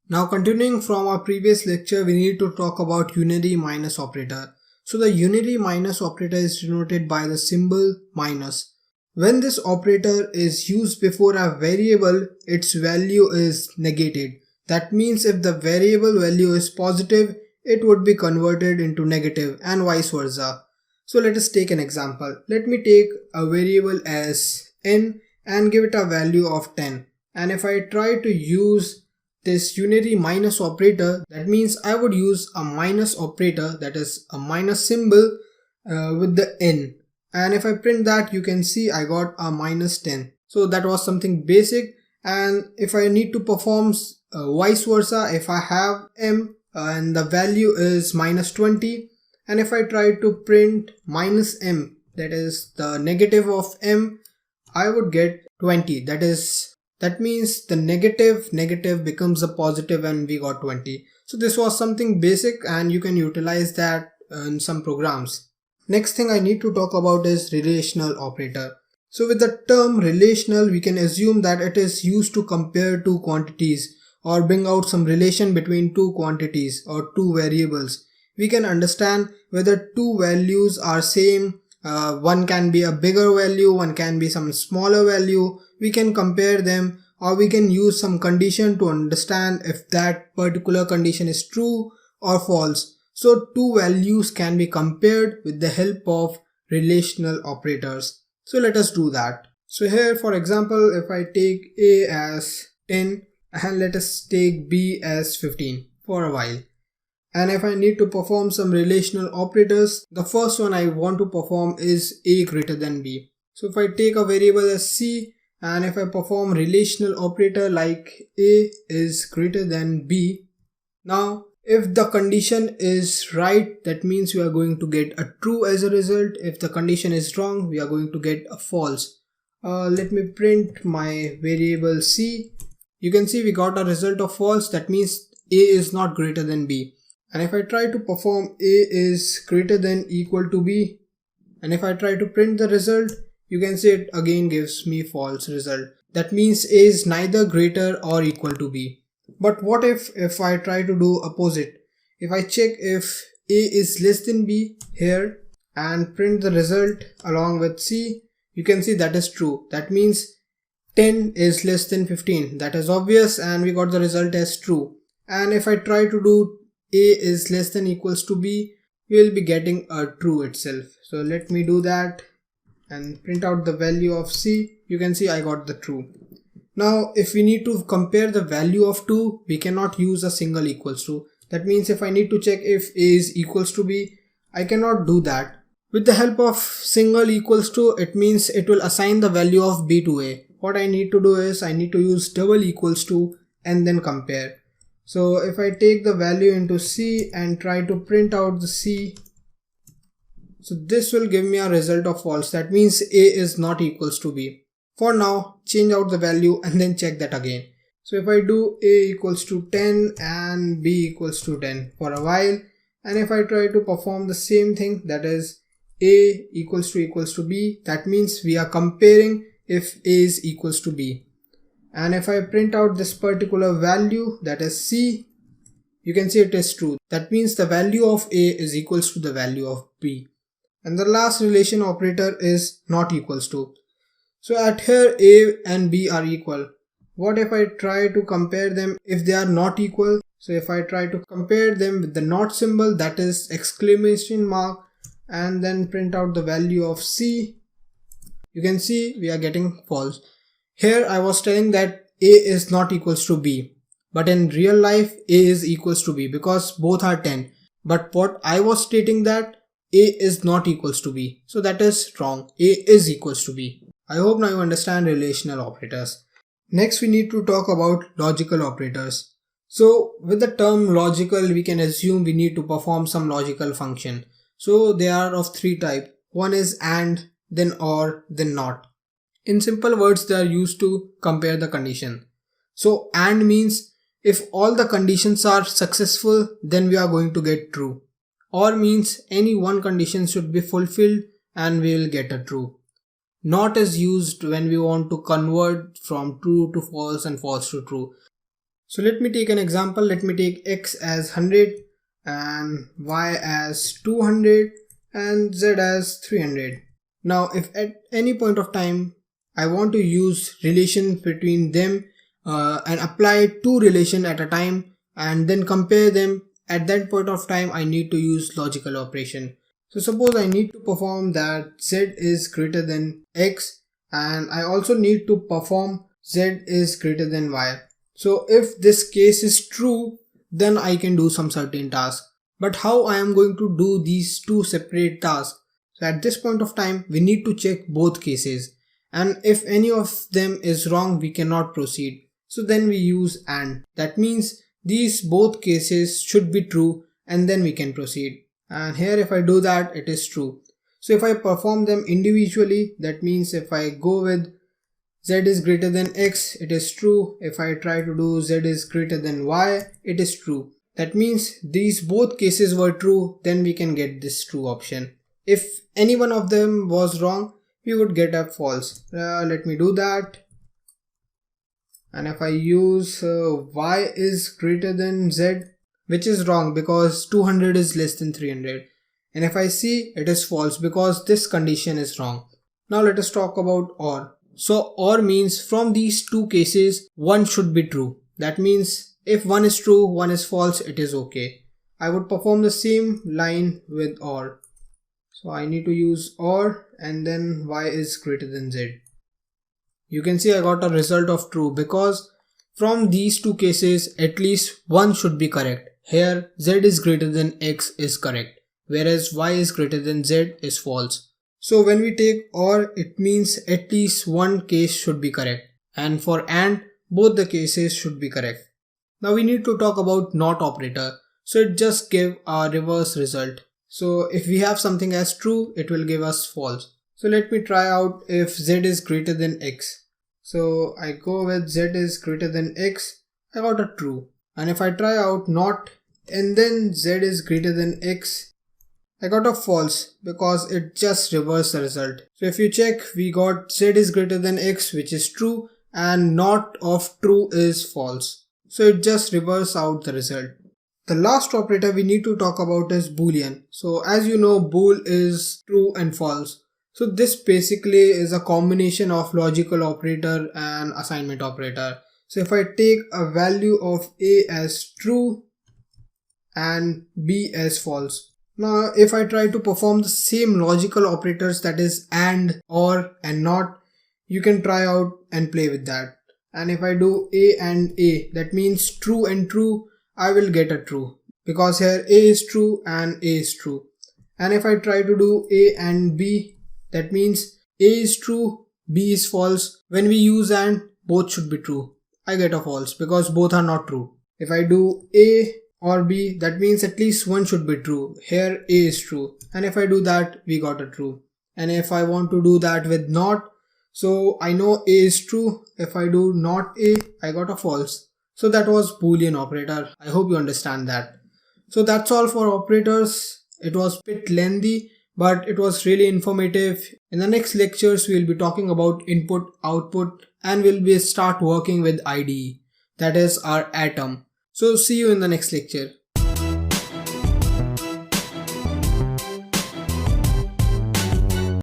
Now continuing from our previous lecture, we need to talk about unary minus operator. So the unary minus operator is denoted by the symbol minus. When this operator is used before a variable, its value is negated. That means if the variable value is positive, it would be converted into negative and vice versa. So let us take an example. Let me take a variable as n and give it a value of 10. And if I try to use this unary minus operator, that means I would use a minus operator, that is a minus symbol with the n. And if I print that, you can see I got a minus 10. So that was something basic. And if I need to perform vice versa, if I have m and the value is minus 20, and if I try to print minus m, that is the negative of m, I would get 20. That means the negative becomes a positive and we got 20. So this was something basic and you can utilize that in some programs. Next thing I need to talk about is relational operator. So with the term relational, we can assume that it is used to compare two quantities or bring out some relation between two quantities or two variables. We can understand whether two values are same. One can be a bigger value, one can be some smaller value. We can compare them, or we can use some condition to understand if that particular condition is true or false. So two values can be compared with the help of relational operators. So let us do that. So here, for example, if I take A as 10 and let us take B as 15 for a while. And if I need to perform some relational operators, the first one I want to perform is A greater than B. So if I take a variable as C and if I perform relational operator like A is greater than B, now if the condition is right, that means we are going to get a true as a result. If the condition is wrong, we are going to get a false. Let me print my variable C. You can see we got a result of false. That means A is not greater than B. And if I try to perform A is greater than equal to B, and if I try to print the result, you can see it again gives me false result. That means A is neither greater or equal to B. But what if I try to do opposite? If I check if A is less than B here and print the result along with C, you can see that is true. That means 10 is less than 15. That is obvious and we got the result as true. And if I try to do A is less than equals to B, we will be getting a true itself. So let me do that and print out the value of C. You can see I got the true. Now if we need to compare the value of 2, we cannot use a single equals to. That means if I need to check if A is equals to B, I cannot do that. With the help of single equals to, it means it will assign the value of B to A. What I need to do is I need to use double equals to and then compare. So if I take the value into C and try to print out the C, so this will give me a result of false. That means A is not equals to B. For now, change out the value and then check that again. So if I do A equals to 10 and B equals to 10 for a while, and if I try to perform the same thing, that is A equals to B, that means we are comparing if A is equals to B. And if I print out this particular value, that is C, you can see it is true. That means the value of A is equals to the value of B. And the last relation operator is not equals to. So at here A and B are equal. What if I try to compare them if they are not equal? So if I try to compare them with the not symbol, that is exclamation mark, and then print out the value of C, you can see we are getting false. Here I was telling that A is not equals to B, but in real life A is equals to B because both are 10. But what I was stating that A is not equals to B. So that is wrong. A is equals to B. I hope now you understand relational operators. Next we need to talk about logical operators. So with the term logical, we can assume we need to perform some logical function. So they are of three types. One is AND, then OR, then NOT. In simple words, they are used to compare the condition. So AND means if all the conditions are successful, then we are going to get true. OR means any one condition should be fulfilled and we will get a true. NOT is used when we want to convert from true to false and false to true. So let me take an example. Let me take x as 100 and y as 200 and z as 300. Now if at any point of time I want to use relation between them and apply two relation at a time and then compare them, at that point of time I need to use logical operation. So suppose I need to perform that z is greater than x, and I also need to perform z is greater than y. So if this case is true, then I can do some certain task. But how I am going to do these two separate tasks? So at this point of time, we need to check both cases. And if any of them is wrong, we cannot proceed. So then we use AND. That means these both cases should be true and then we can proceed. And here if I do that, it is true. So if I perform them individually, that means if I go with z is greater than x, it is true. If I try to do z is greater than y, it is true. That means these both cases were true, then we can get this true option. If any one of them was wrong, we would get a false. Let me do that. And if I use y is greater than z, which is wrong because 200 is less than 300. And if I see, it is false because this condition is wrong. Now let us talk about OR. So OR means from these two cases, one should be true. That means if one is true, one is false, it is okay. I would perform the same line with OR. So I need to use OR and then y is greater than z. You can see I got a result of true because from these two cases, at least one should be correct. Here z is greater than x is correct, whereas y is greater than z is false. So when we take OR, it means at least one case should be correct. And for AND, both the cases should be correct. Now we need to talk about NOT operator. So it just gives a reverse result. So if we have something as true, it will give us false. So let me try out if z is greater than x. So I go with z is greater than x, I got a true. And if I try out NOT and then z is greater than x, I got a false because it just reversed the result. So if you check, we got z is greater than x, which is true, and NOT of true is false. So it just reversed out the result. The last operator we need to talk about is Boolean. So as you know, bool is true and false. So this basically is a combination of logical operator and assignment operator. So if I take a value of a as true and b as false. Now if I try to perform the same logical operators, that is AND, OR and NOT, you can try out and play with that. And if I do A and A, that means true and true, I will get a true because here A is true and A is true. And if I try to do A and B, that means A is true, B is false. When we use AND, both should be true. I get a false because both are not true. If I do A or B, that means at least one should be true. Here A is true, and if I do that, we got a true. And if I want to do that with NOT, so I know A is true. If I do NOT A, I got a false. So that was Boolean operator. I hope you understand that. So that's all for operators. It was a bit lengthy, but it was really informative. In the next lectures, we'll be talking about input, output, and we'll start working with IDE. That is our atom. So see you in the next lecture.